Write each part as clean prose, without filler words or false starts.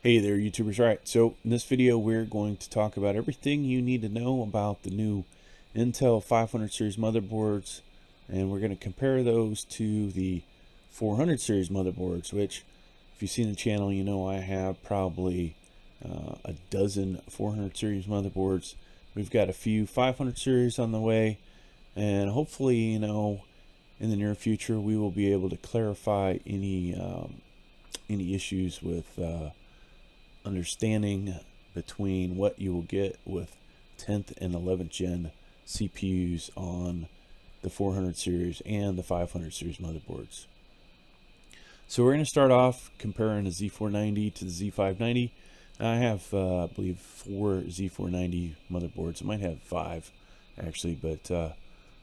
Hey there, YouTubers. Right, so in this video we're going to talk about everything you need to know about the new Intel 500 series motherboards, and we're going to compare those to the 400 series motherboards, which if you've seen the channel, you know I have probably a dozen 400 series motherboards. We've got a few 500 series on the way, and hopefully, you know, in the near future we will be able to clarify any issues with understanding between what you will get with 10th and 11th gen CPUs on the 400 series and the 500 series motherboards. So we're going to start off comparing the Z490 to the Z590. I have, I believe, 4 Z490 motherboards. I might have 5 actually, but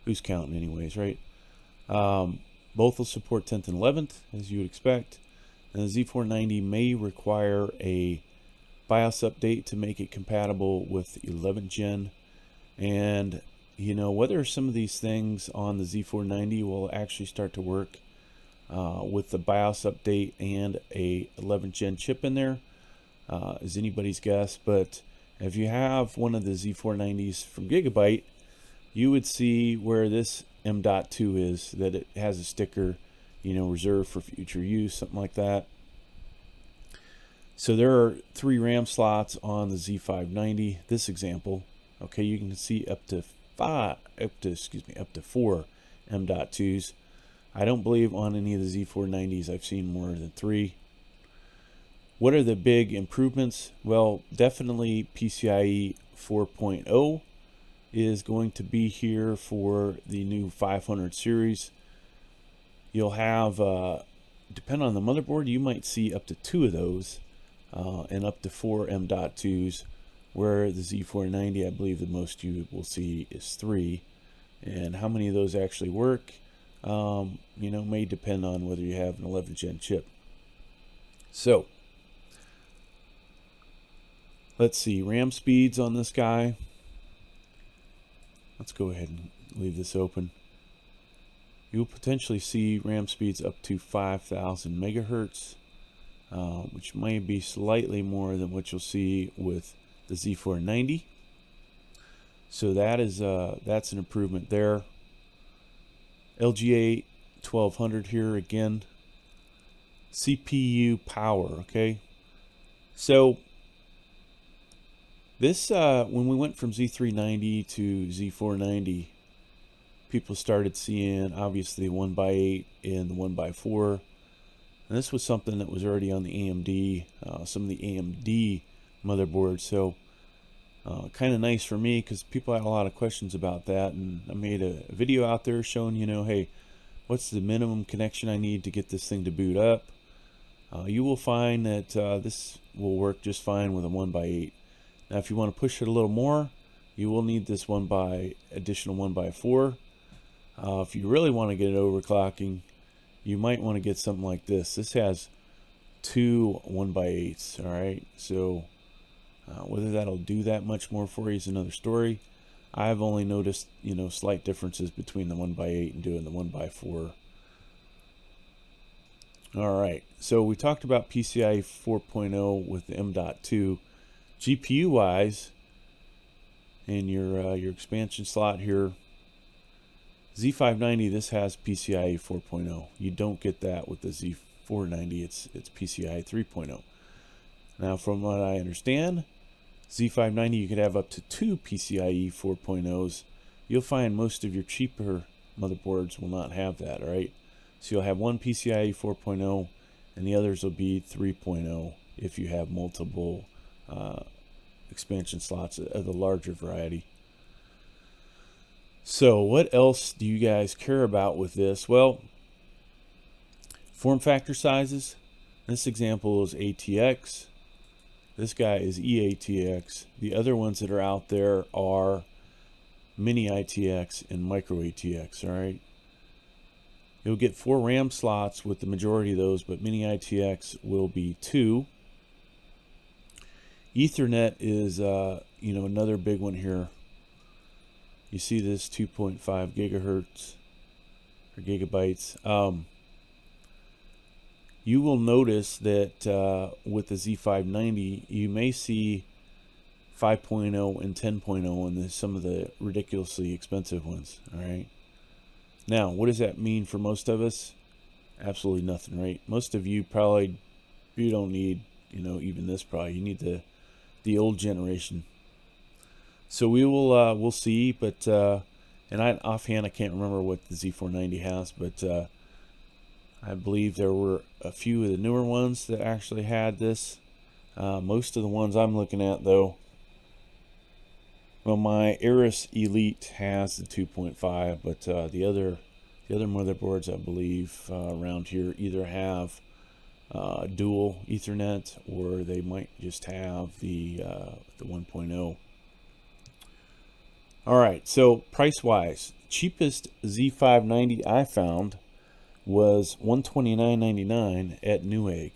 who's counting anyways, right? Both will support 10th and 11th, as you would expect. And the Z490 may require a BIOS update to make it compatible with 11th gen. And you know, whether some of these things on the Z490 will actually start to work with the BIOS update and a 11th gen chip in there is anybody's guess. But if you have one of the Z490s from Gigabyte, you would see where this M.2 is, that it has a sticker, you know, reserved for future use, something like that. So there are 3 RAM slots on the Z590. This example, okay, you can see up to 4 M.2s. I don't believe on any of the Z490s I've seen more than 3. What are the big improvements? Well, definitely Pcie 4.0 is going to be here for the new 500 series. You'll have, depending on the motherboard, you might see up to 2 of those. And up to 4 M.2s, where the Z490, I believe the most you will see is 3. And how many of those actually work, you know, may depend on whether you have an 11th gen chip. So, let's see, RAM speeds on this guy. Let's go ahead and leave this open. You'll potentially see RAM speeds up to 5,000 megahertz. Which may be slightly more than what you'll see with the Z490. So that is that's an improvement there. LGA 1200 here again. CPU power, okay. So this when we went from Z390 to Z490, people started seeing obviously 1x8 and the 1x4. And this was something that was already on the AMD, some of the AMD motherboards. So kind of nice for me because people had a lot of questions about that. And I made a video out there showing, you know, hey, what's the minimum connection I need to get this thing to boot up? You will find that this will work just fine with a 1x8. Now, if you want to push it a little more, you will need this additional 1x4. If you really want to get it overclocking, you might want to get something like this. This has 2 1x8s, all right? So whether that'll do that much more for you is another story. I've only noticed, you know, slight differences between the 1x8 and doing the 1x4. All right, so we talked about PCIe 4.0 with the M.2. GPU-wise, and your expansion slot here, Z590, this has PCIe 4.0. You don't get that with the Z490. It's PCIe 3.0. Now, from what I understand, Z590 you could have up to 2 PCIe 4.0s. You'll find most of your cheaper motherboards will not have that, right? So you'll have one PCIe 4.0, and the others will be 3.0 if you have multiple expansion slots of the larger variety. So what else do you guys care about with this? Well, form factor sizes. This example is ATX. This guy is eATX. The other ones that are out there are mini ITX and micro ATX, all right? You'll get 4 RAM slots with the majority of those, but mini ITX will be 2. Ethernet is, you know, another big one here. You see this 2.5 gigahertz or gigabytes. you will notice that with the Z590, you may see 5.0 and 10.0 and some of the ridiculously expensive ones. All right. Now, what does that mean for most of us? Absolutely nothing, right? Most of you probably, you don't need, even this probably. You need the old generation. So we'll see, but and offhand I can't remember what the Z490 has, but I believe there were a few of the newer ones that actually had this. Most of the ones I'm looking at, though, well, my Aris Elite has the 2.5, but the other motherboards, I believe, around here either have dual Ethernet, or they might just have the 1.0. All right, so price-wise, cheapest Z590 I found was $129.99 at Newegg.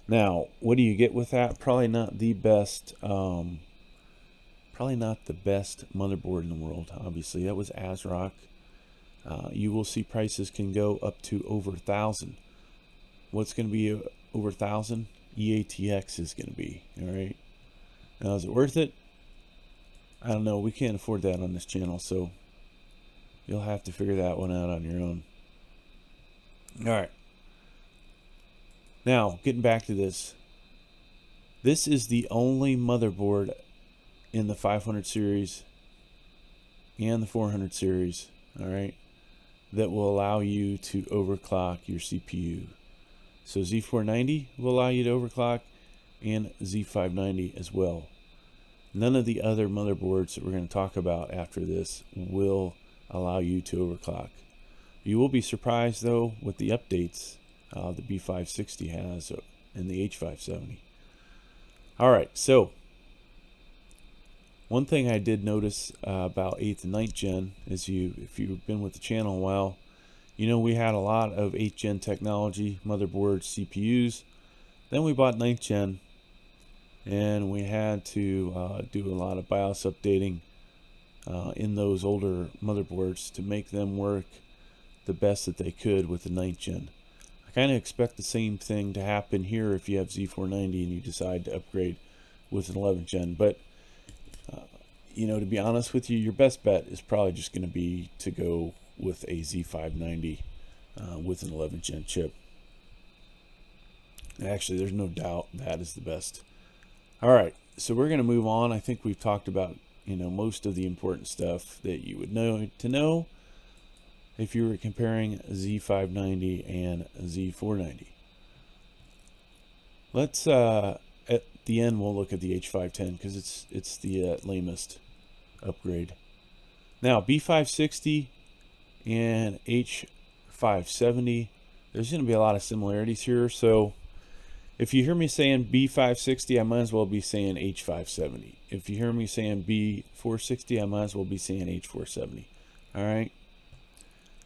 Now, what do you get with that? Probably not the best. Probably not the best motherboard in the world. Obviously, that was ASRock. You will see prices can go up to over 1,000. What's going to be over 1,000? EATX is going to be. All right. Now, is it worth it? I don't know. We can't afford that on this channel, so you'll have to figure that one out on your own. All right. Now, getting back to this. This is the only motherboard in the 500 series and the 400 series, all right, that will allow you to overclock your CPU. So Z490 will allow you to overclock, and Z590 as well. None of the other motherboards that we're going to talk about after this will allow you to overclock. You will be surprised, though, with the updates the B560 has and the H570. All right, so one thing I did notice about 8th and 9th gen is if you've been with the channel a while, we had a lot of 8th gen technology, motherboards, CPUs. Then we bought 9th gen, and we had to do a lot of BIOS updating in those older motherboards to make them work the best that they could with the 9th gen. I kind of expect the same thing to happen here if you have Z490 and you decide to upgrade with an 11th gen. But to be honest with you, your best bet is probably just going to be to go with a Z590 with an 11th gen chip. Actually, there's no doubt that is the best. All right, so we're going to move on. I think we've talked about most of the important stuff that you would know if you were comparing Z590 and Z490. Let's at the end we'll look at the H510 because it's the lamest upgrade. Now B560 and H570, there's going to be a lot of similarities here. So if you hear me saying B560, I might as well be saying H570. If you hear me saying B460, I might as well be saying H470. All right.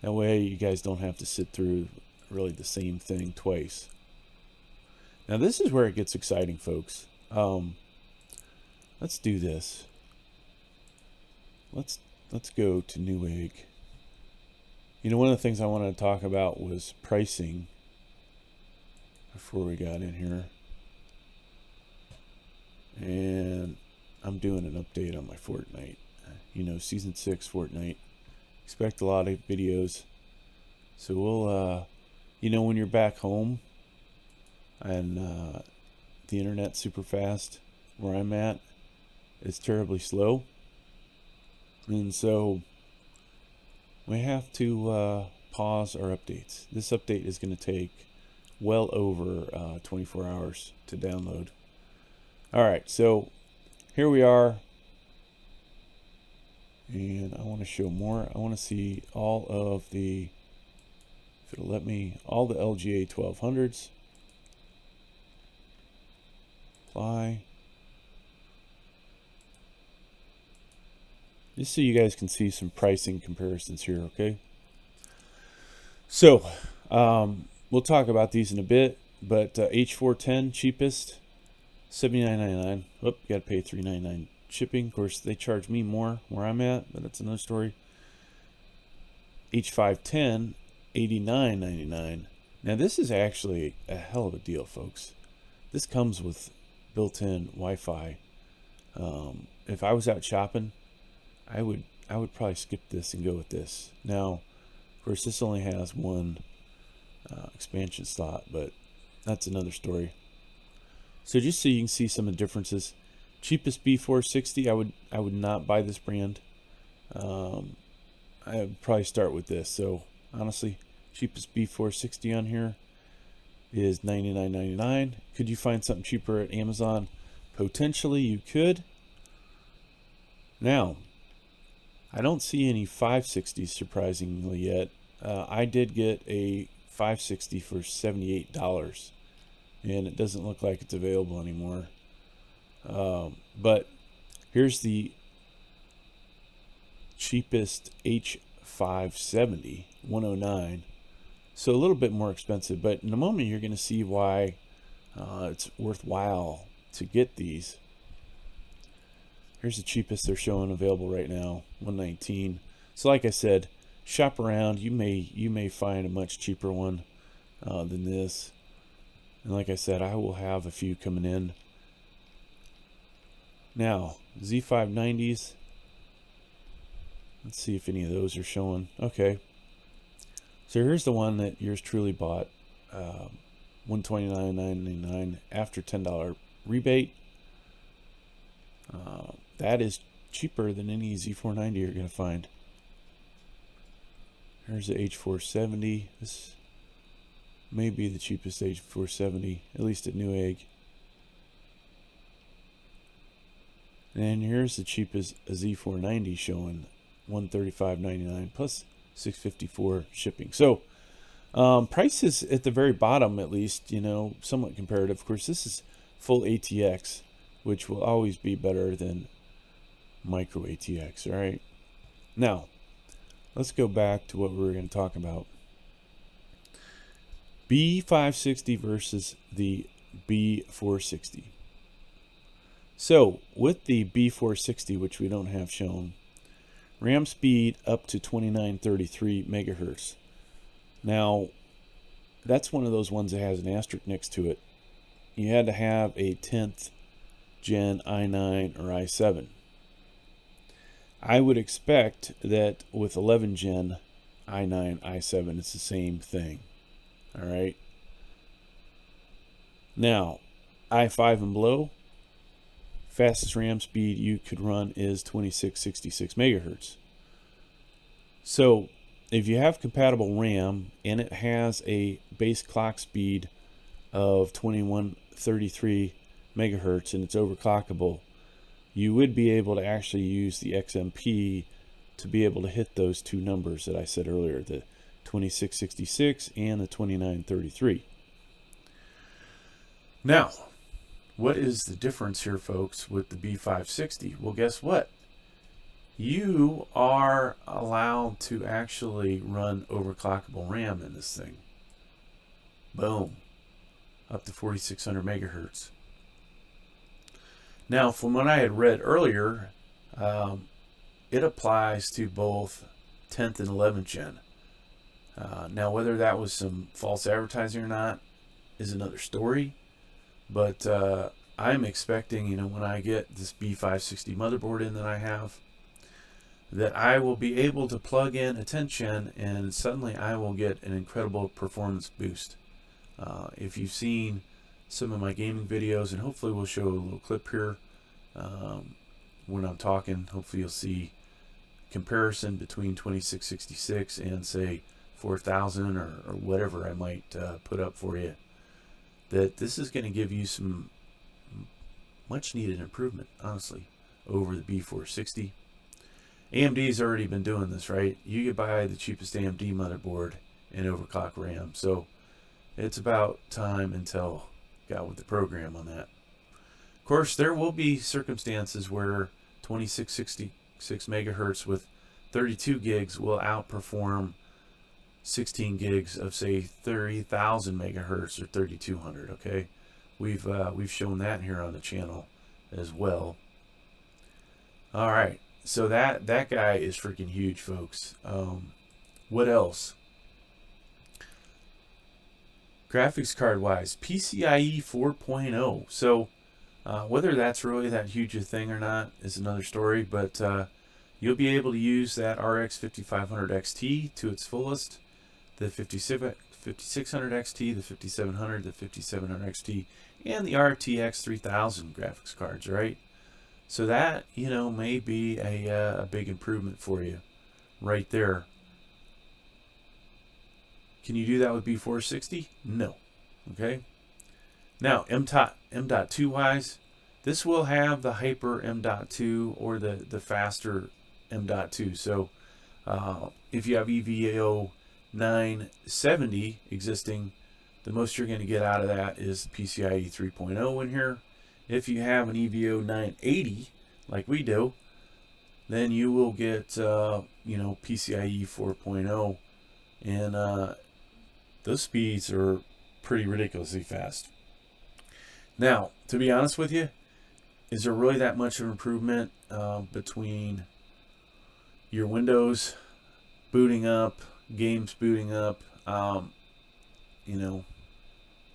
That way you guys don't have to sit through really the same thing twice. Now this is where it gets exciting, folks. Let's do this. Let's go to Newegg. One of the things I wanted to talk about was pricing before we got in here. And I'm doing an update on my Fortnite. Season 6 Fortnite. Expect a lot of videos. So we'll, when you're back home and the internet's super fast, where I'm at, it's terribly slow. And so we have to pause our updates. This update is going to take well over 24 hours to download. All right, so here we are. And I want to show more. I want to see all of the, if it'll let me, all the LGA 1200s. Apply. Just so you guys can see some pricing comparisons here, okay? So, we'll talk about these in a bit, but H410 cheapest, $79.99. Whoop, you got to pay $399 shipping. Of course, they charge me more where I'm at, but that's another story. H510, $89.99. Now this is actually a hell of a deal, folks. This comes with built-in Wi-Fi. If I was out shopping, I would probably skip this and go with this. Now, of course, this only has one expansion slot, but that's another story. So just so you can see some of the differences, cheapest B460, I would not buy this brand. I would probably start with this. So honestly, cheapest B460 on here is $99.99. Could you find something cheaper at Amazon? Potentially you could. Now, I don't see any 560s surprisingly yet. I did get a 560 for $78, and it doesn't look like it's available anymore. But here's the cheapest H570, 109. So a little bit more expensive, but in a moment you're going to see why it's worthwhile to get these. Here's the cheapest they're showing available right now, $119. So like I said, shop around. You may find a much cheaper one than this. And like I said, I will have a few coming in. Now, Z590s. Let's see if any of those are showing. Okay. So here's the one that yours truly bought. $129.99 after $10 rebate. That is cheaper than any Z490 you're going to find. Here's the H470. This may be the cheapest H470, at least at Newegg. And here's the cheapest Z490 showing $135.99 plus $654 shipping. So prices at the very bottom, at least, you know, somewhat comparative. Of course, this is full ATX, which will always be better than micro ATX. All right. Now, let's go back to what we were going to talk about. B560 versus the B460. So with the B460, which we don't have shown, RAM speed up to 2933 megahertz. Now, that's one of those ones that has an asterisk next to it. You had to have a 10th gen i9 or i7. I would expect that with 11 gen i9, i7, it's the same thing. All right. Now, i5 and below, fastest RAM speed you could run is 2666 megahertz. So if you have compatible RAM and it has a base clock speed of 2133 megahertz and it's overclockable, you would be able to actually use the XMP to be able to hit those two numbers that I said earlier, the 2666 and the 2933. Now, what is the difference here, folks, with the B560? Well, guess what? You are allowed to actually run overclockable RAM in this thing. Boom. Up to 4600 megahertz. Now, from what I had read earlier, it applies to both 10th and 11th gen. Now, whether that was some false advertising or not is another story. But I'm expecting, you know, when I get this B560 motherboard in that I have, that I will be able to plug in a 10th gen and suddenly I will get an incredible performance boost. If you've seen some of my gaming videos, and hopefully we'll show a little clip here when I'm talking, hopefully you'll see comparison between 2666 and say 4000 or whatever I might put up for you, that this is going to give you some much needed improvement, honestly, over the B460. AMD's already been doing this, right? You could buy the cheapest AMD motherboard and overclock RAM. So it's about time Intel got with the program on that. Of course, there will be circumstances where 2666 megahertz with 32 gigs will outperform 16 gigs of, say, 30,000 megahertz or 3200. Okay, we've shown that here on the channel as well. All right, so that guy is freaking huge, folks. What else? graphics card wise, PCIe 4.0. So whether that's really that huge a thing or not is another story, but you'll be able to use that RX 5500 XT to its fullest, the 5600 XT, the 5700, the 5700 XT, and the RTX 3000 graphics cards, right? So that, you know, may be a big improvement for you right there. Can you do that with B460? No. Okay. Now, M.2 wise, this will have the hyper M.2 or the faster M.2. So if you have EVO 970 existing, the most you're going to get out of that is PCIe 3.0 in here. If you have an EVO 980 like we do, then you will get you know, PCIe 4.0, and those speeds are pretty ridiculously fast. Now, to be honest with you, is there really that much of an improvement between your Windows booting up, games booting up? You know,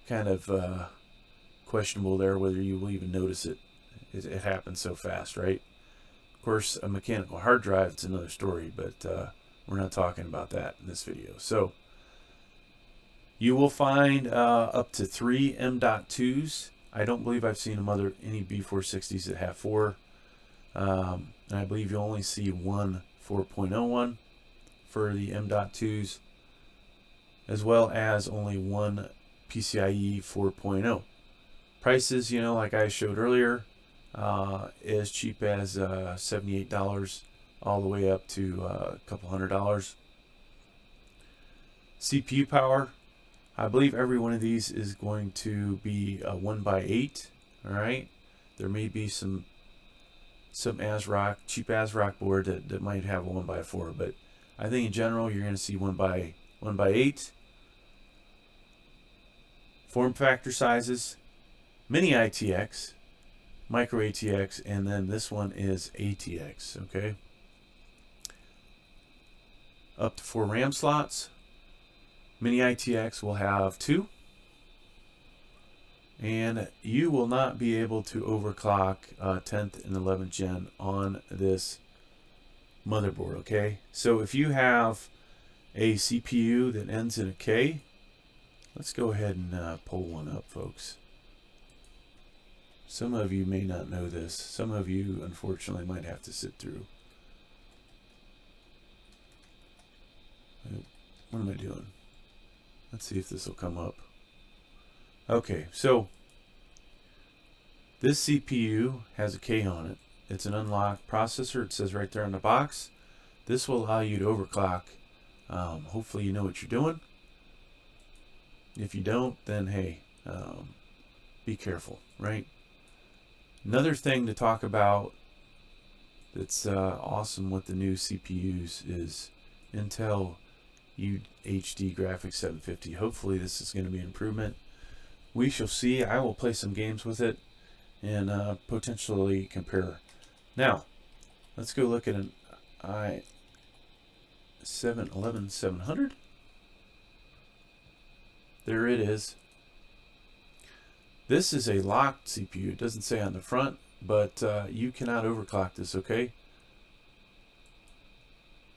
kind of questionable there whether you will even notice it. It happens so fast, right? Of course, a mechanical hard drive, it's another story, but we're not talking about that in this video. So you will find up to 3 M.2s. I don't believe I've seen any B460s that have 4. And I believe you'll only see one 4.01 for the M.2s, as well as only one PCIe 4.0. Prices, you know, like I showed earlier, as cheap as $78 all the way up to a couple $100. CPU power, I believe every one of these is going to be a 1x8. All right, there may be some cheap ASRock board that might have a 1x4, but I think in general you're going to see 1x8. Form factor sizes: mini ITX, micro ATX, and then this one is ATX. Okay, up to 4 RAM slots. Mini ITX will have 2, and you will not be able to overclock 10th and 11th gen on this motherboard. Okay, so if you have a CPU that ends in a K, let's go ahead and pull one up, folks. Some of you may not know this. Some of you, unfortunately, might have to sit through. What am I doing? Let's see if this will come up. Okay, so this CPU has a K on it. It's an unlocked processor. It says right there on the box. This will allow you to overclock. Hopefully you know what you're doing. If you don't, then hey, be careful, right? Another thing to talk about that's awesome with the new CPUs is Intel UHD Graphics 750. Hopefully this is going to be an improvement. We shall see. I will play some games with it and potentially compare. Now, let's go look at an i7-11700. There it is. This is a locked CPU. It doesn't say on the front, but you cannot overclock this, okay?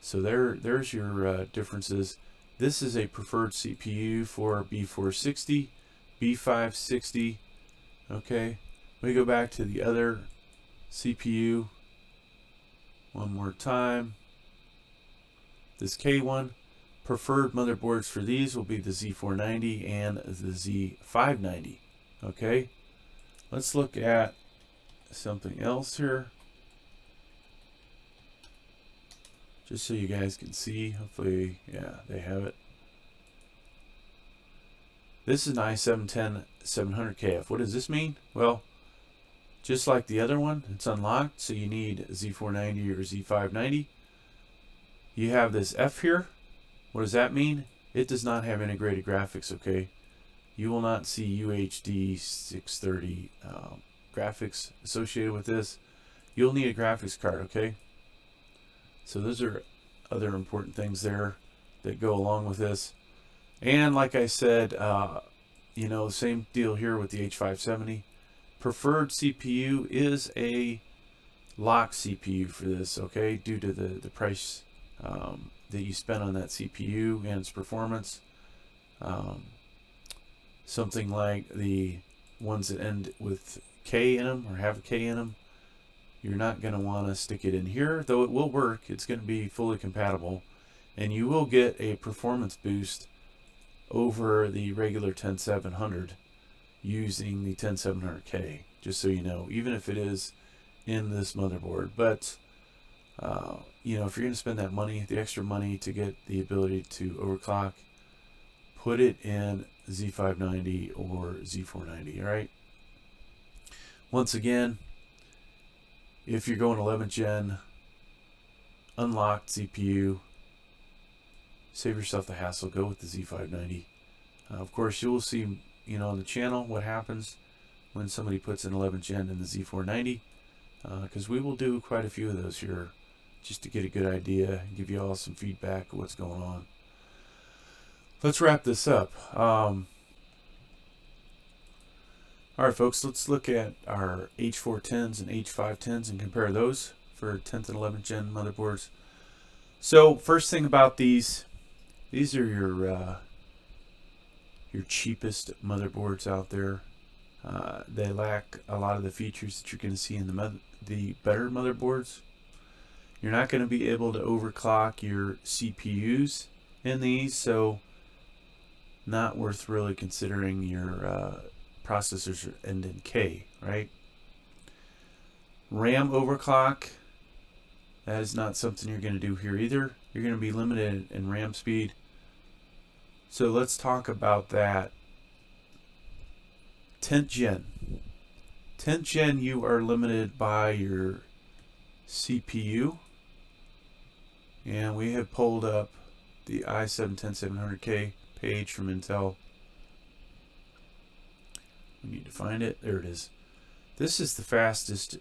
So there's your differences. This is a preferred CPU for B460, B560. Okay, we go back to the other CPU one more time. This K1. Preferred motherboards for these will be the Z490 and the Z590. Okay, let's look at something else here, just so you guys can see. Hopefully, yeah, they have it. This is an i7-10700KF. What does this mean? Well, just like the other one, it's unlocked, so you need Z490 or Z590. You have this F here. What does that mean? It does not have integrated graphics, okay? You will not see UHD 630 graphics associated with this. You'll need a graphics card, okay? So those are other important things there that go along with this. And like I said, you know, same deal here with the H570. Preferred CPU is a locked CPU for this, okay, due to the price that you spend on that CPU and its performance. Something like the ones that end with K in them or have a K in them, you're not going to want to stick it in here, though it will work. It's going to be fully compatible, and you will get a performance boost over the regular 10700 using the 10700K, just so you know, even if it is in this motherboard. But you know, if you're going to spend that money, the extra money, to get the ability to overclock, put it in Z590 or Z490. All right. Once again, if you're going 11th gen, unlocked CPU, save yourself the hassle. Go with the Z590. Of course, you will see, you know, on the channel what happens when somebody puts an 11th gen in the Z490, because we will do quite a few of those here, just to get a good idea and give you all some feedback of what's going on. Let's wrap this up. All right, folks, let's look at our H410s and H510s and compare those for 10th and 11th gen motherboards. So first thing about these are your cheapest motherboards out there. They lack a lot of the features that you're going to see in the better motherboards. You're not going to be able to overclock your CPUs in these, so not worth really considering. Your processors end in K, right? RAM overclock, that is not something you're going to do here either. You're going to be limited in RAM speed. So let's talk about that. 10th gen. 10th gen, you are limited by your CPU. And we have pulled up the i7-10700K page from Intel. We need to find it. There it is. This is the fastest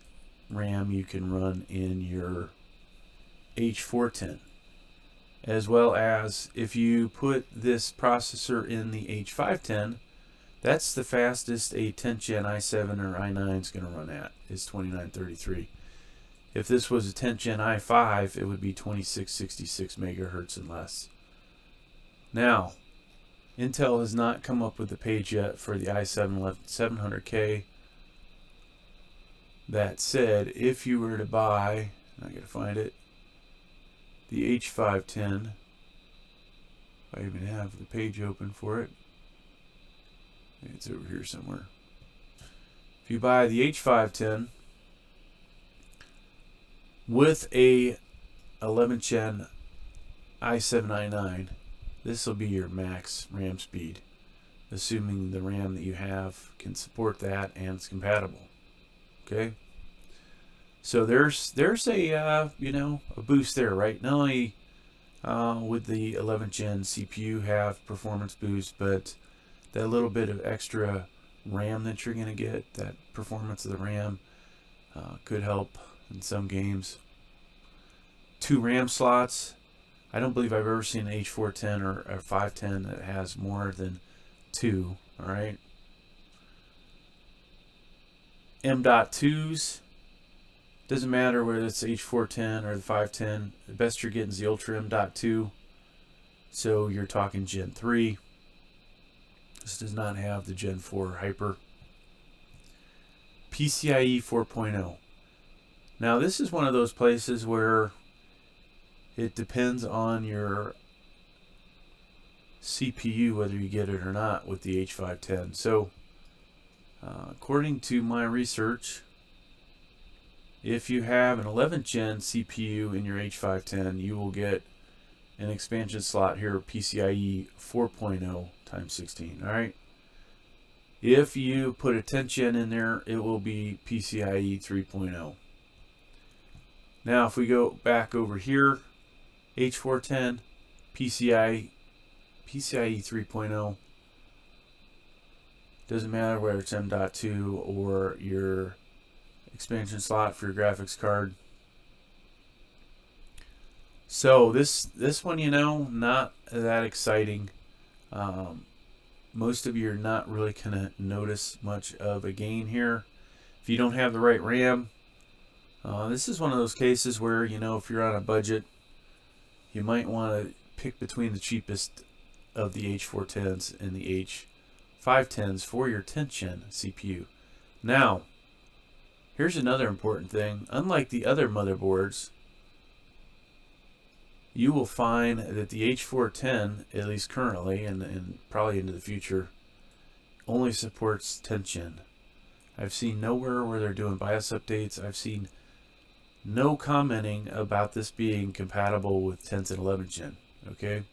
RAM you can run in your H410. As well as if you put this processor in the H510, that's the fastest a 10th gen i7 or i9 is going to run at, is 2933. If this was a 10th gen i5, it would be 2666 megahertz and less. Now, Intel has not come up with the page yet for the i7-11700K. That said, if you were to buy, I gotta find it, the H510, if I even have the page open for it, it's over here somewhere. If you buy the H510 with a 11th gen i7-99, this will be your max RAM speed, assuming the RAM that you have can support that and it's compatible. Okay, so there's a you know, a boost there, right? Not only with the 11th gen CPU have performance boost, but that little bit of extra RAM that you're going to get, that performance of the RAM, could help in some games. 2 RAM slots. I don't believe I've ever seen an H410 or a 510 that has more than 2. All right. M.2s. Doesn't matter whether it's H410 or the 510. The best you're getting is the Ultra M.2. So you're talking Gen 3. This does not have the Gen 4 Hyper. PCIe 4.0. Now this is one of those places where it depends on your CPU whether you get it or not with the H510. So according to my research, if you have an 11th gen CPU in your H510, you will get an expansion slot here, PCIe 4.0 times 16. All right. If you put a 10th gen in there, it will be PCIe 3.0. Now, if we go back over here, H410, PCIe 3.0. Doesn't matter whether it's M.2 or your expansion slot for your graphics card. So this one, you know, not that exciting. most of you are not really going to notice much of a gain here. If you don't have the right RAM, this is one of those cases where, you know, if you're on a budget, you might want to pick between the cheapest of the H410s and the H510s for your 10th gen CPU. Now, here's another important thing. Unlike the other motherboards, you will find that the H410, at least currently and probably into the future, only supports 10th gen. I've seen nowhere where they're doing BIOS updates. I've seen no commenting about this being compatible with 10th and 11th gen. Okay?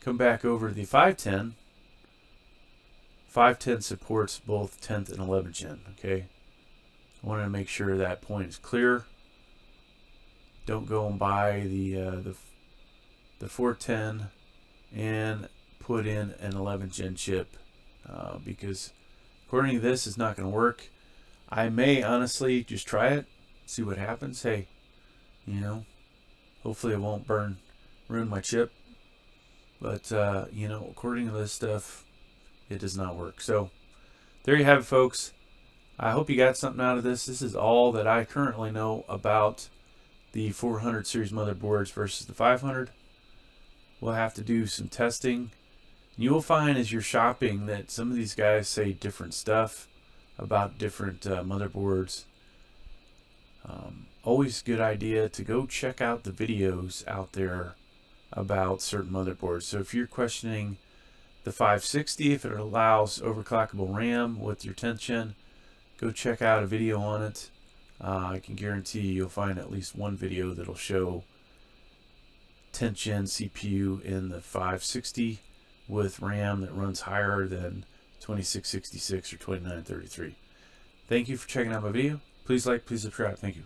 Come back over to the 510. 510 supports both 10th and 11th gen. Okay? I wanted to make sure that point is clear. Don't go and buy the 410 and put in an 11th gen chip because according to this, it's not going to work. I may honestly just try it, see what happens. Hey, you know, hopefully it won't ruin my chip. But you know, according to this stuff, it does not work. So there you have it, folks. I hope you got something out of this. This is all that I currently know about the 400 series motherboards versus the 500. We'll have to do some testing. You will find as you're shopping that some of these guys say different stuff about different motherboards. Always a good idea to go check out the videos out there about certain motherboards. So if you're questioning the 560, if it allows overclockable RAM with your 10th gen, go check out a video on it. I can guarantee you'll find at least one video that'll show 10th gen CPU in the 560 with RAM that runs higher than 2666 or 2933. Thank you for checking out my video. Please like, please subscribe. Thank you.